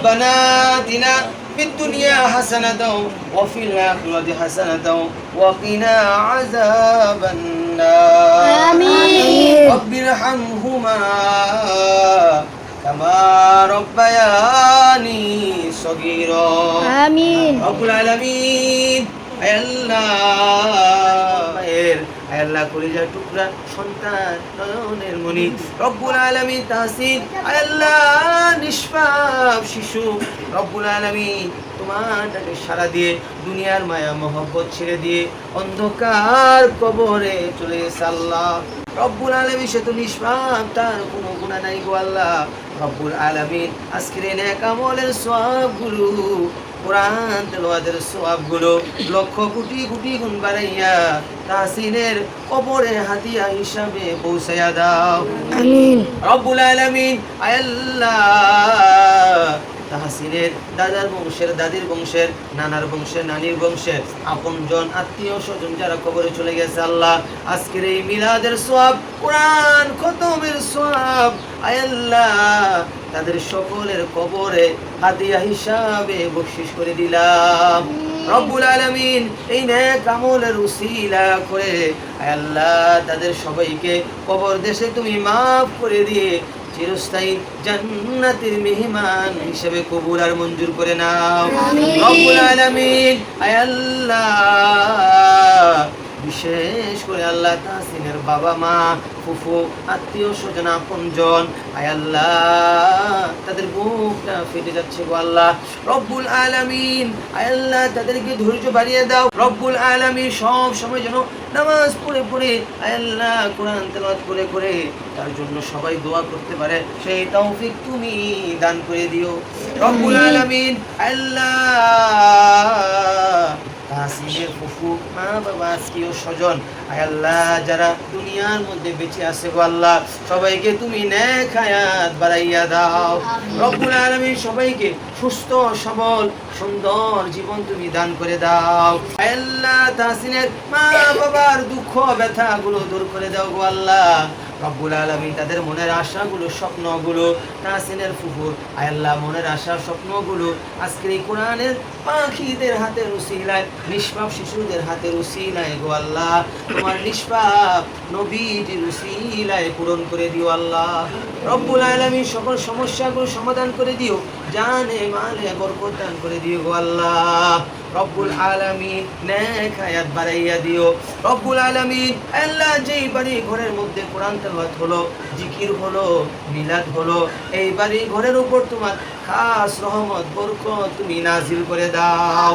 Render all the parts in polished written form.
ربنا آتنا في الدنيا حسنة وفي الآخرة حسنة وقنا عذاب النار آمين. رب ارحمهما كما ربياني صغيرا آمين. رب العالمين আল্লাহ কলিজার টুকরা সন্তান নয়নের মনি রব্বুল আলামিন তাহসিন আল্লাহ নিষ্পাপ শিশু রব্বুল আলামিন তোমার ডাকে সাড়া দিয়ে দুনিয়ার মায়া মহব্বত ছেড়ে দিয়ে অন্ধকার কবরে চলে গেছে আল্লাহ রব্বুল আলামিন সে তো নিষ্পাপ তার কোনো গুনাহ নাই গো আল্লাহ রব্বুল আলামিন আজকের এই নেক আমলের সওয়াবগুলো কোরআন তেলাওয়াতের সওয়াবগুলো লক্ষ কোটি কোটি গুণ বাড়াইয়া তাহসিনের কবরে হাদিয়া হিসাবে পৌঁছায়া দাও আমিন। রব্বুল আলামিন আল্লাহ তাহসিনের দাদার বংশের দাদির বংশের নানার বংশের নানির বংশের আপনজন আত্মীয় স্বজন যারা কবরে চলে গেছে আল্লাহ আজকের এই মিলাদের সওয়াব কোরআন খতমের সওয়াব আল্লাহ তাদের সকলের কবরে হাদিয়া হিসাবে বকশিশ করে দিলাম রব্বুল আলামিন এই নেক আমলের উসিলা করে আল্লাহ তাদের সবাইকে কবর দেশে তুমি maaf করে দিয়ে চিরস্থায়ী জান্নাতের মেহমান হিসেবে কবুল আর মঞ্জুর করে নাও রব্বুল আলামিন আল্লাহ বিশেষ করে আল্লাহ তাহসিনের বাবা মা ফুফু আত্মীয় স্বজন আপনজন আল্লাহ তাদের বুকটা ফেটে যাচ্ছে গো আল্লাহ রব্বুল আলামিন আল্লাহ তাদেরকে ধৈর্য বাড়িয়ে দাও রব্বুল আলামিন সব সময় যেন নামাজ পড়ে পড়ে আল্লাহ কোরআন তেলাওয়াত করে করে তার জন্য সবাই দোয়া করতে পারে সেই তৌফিক তুমি দান করে দিও রব্বুল আলামিন আল্লাহ তাহসিনের ফুফু মা বাবা আত্মীয় স্বজন আল্লাহ যারা দুনিয়ার মধ্যে বেঁচে আছে গো আল্লাহ সবাইকে তুমি নেক হায়াত বাড়াইয়া দাও রব্বুল আলামিন সবাইকে সুস্থ সবল সুন্দর জীবন তুমি দান করে দাও আল্লাহ তাহসিনের মা বাবার দুঃখ ব্যথা গুলো দূর করে দাও গো আল্লাহ রব্বুল আলামিন তাদের মনের আশাগুলো স্বপ্নগুলো তাহসিনের ফুফুর আল্লাহ মনের আশা স্বপ্নগুলো আজকের এই কোরআনের পাখিদের হাতের উসিলায় নিষ্পাপ শিশুদের হাতের উসিলায় গো আল্লাহ তোমার নিষ্পাপ নবীর উসিলায় পূরণ করে দিও আল্লাহ রব্বুল আলামিন সকল সমস্যাগুলো সমাধান করে দিও জানে মালে বরকত দান করে দিও গো আল্লাহ রব্বুল আলামিন নেক হায়াত বাড়াইয়া দিও রব্বুল আলামিন আল্লাহ যেই বাড়ি ঘরের মধ্যে কোরআন তেলাওয়াত হলো জিকির হলো মিলাদ হলো এই বাড়ি ঘরের উপর তোমার খাস রহমত বরকত তুমি নাজিল করে দাও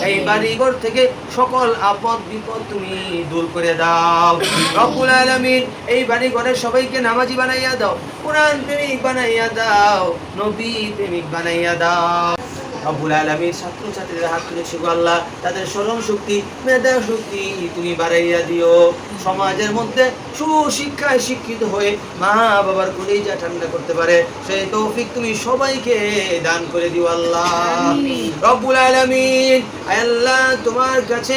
এই বাড়ি ঘর থেকে সকল আপদ বিপদ তুমি দূর করে দাও রব্বুল আলামিন এই বাড়ি ঘরের সবাইকে নামাজি বানাইয়া দাও কোরআন প্রেমিক বানাইয়া দাও নবী প্রেমিক বানাইয়া দাও রব্বুল আলামিন ছাত্রছাত্রীদের হাত তুলেছি গো আল্লাহ তাদের স্মরণ শক্তি মেধা শক্তি তুমি বাড়াইয়া দিও সমাজের মধ্যে সুশিক্ষায় শিক্ষিত হয়ে মা বাবার কলিজা ঠান্ডা করতে পারে সেই তৌফিক তুমি সবাইকে দান করে দিও আল্লাহ রব্বুল আলামিন আল্লাহ তোমার কাছে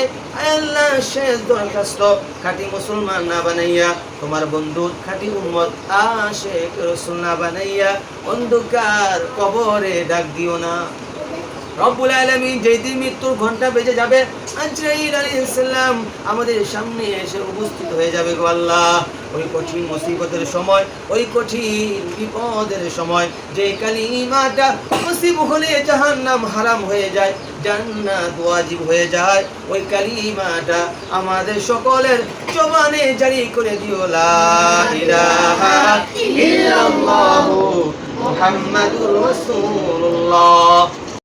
আল্লাহ শেষ দরখাস্ত খাঁটি মুসলমান না বানাইয়া তোমার বন্ধু খাঁটি উম্মত আশিক রাসূল না বানাইয়া অন্ধকার কবরে ডাক দিও না রব্বুল আলামিন যেই দিন মৃত্যুর ঘন্টা বেজে যাবে আজরাইল আলাইহিস সালাম আমাদের সামনে এসে উপস্থিত হয়ে যাবে গো আল্লাহ ওই কঠিন মুসিবতের সময় ওই কঠিন বিপদের সময় যে কালিমাটা মুসিব হলে জাহান্নাম হারাম হয়ে যায় জান্নাত ওয়াজিব হয়ে যায় ওই কালিমাটা আমাদের সকলের জবানে জারি করে দিও লা ইলাহা ইল্লাল্লাহু মুহাম্মাদুর রাসূলুল্লাহ